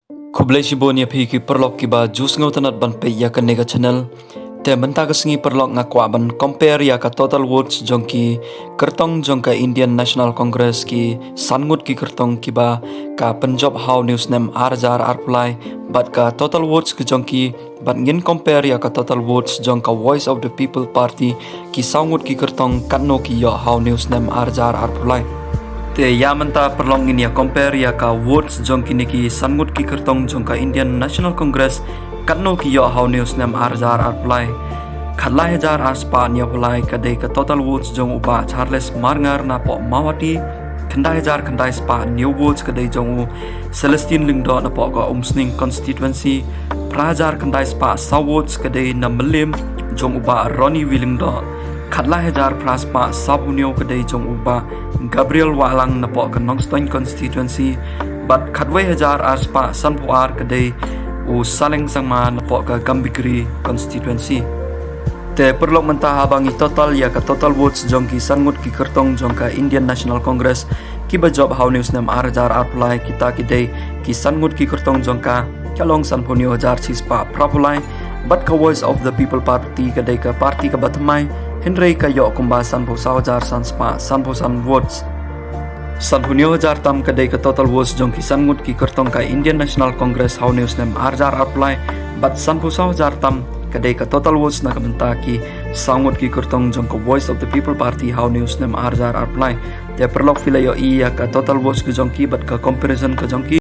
Kublai Shibonia phi ki perlok ki ba jus ngau tanat ban pe ya ka nega channel te menta ka singi perlok nga kwa ban compare ya ka total votes jong ki kertong jong ka Indian National Congress ki sangut ki kertong ki ba ka Punjab How News nem arjar arplai bat ka total votes ki jong ki bat ngin compare ya ka total votes jong ka Voice of the People Party ki sangut ki kertong kanno ki yo How News nem arjar arplai te ya menta perlong ini ya compare ya ka votes jong kini ki sangut ki kertong jong ka Indian National Congress kanno ki yo How News nem arjar arplai khatla hajar aspa nya pulai kadai ka total votes jong uba Charles Marngar na po mawati khandai hajar khandai spa new votes kadai jong Celestine Lingdo na po ka umsning constituency prajar khandai spa saw votes kadai na melim jong uba Ronnie Willingdo khatla hajar praspa sabunyo kadai jong uba Gabriel Walang na po ka Nongstoin constituency bat khatwai hajar aspa sanpuar kadai u Saleng Sangma na po ka Gambigri constituency te perlok menta habangi total ya ka total votes jong ki sangut ki kertong jong ka Indian National Congress ki ba job How News nem arjar apply kita kidai ki sangut ki kertong jong ka kalong sanpunyo hajar chispa prapulai bat ka Voice of the People Party kadai ka party ka batmai Henry kayo kumbasan po sa hajar sanspa sanpo san votes sanpunyo hajar tam kadai ka total votes jong ki sangut ki kertong ka Indian National Congress How News nem arjar apply bat sanpo sa hajar tam kadai ka total votes na kabenta ki sangut ki kertong jong ka Voice of the People Party How News nem arjar apply te perlok filayo iya ka total votes ki jong ki bat ka comparison ka jong ki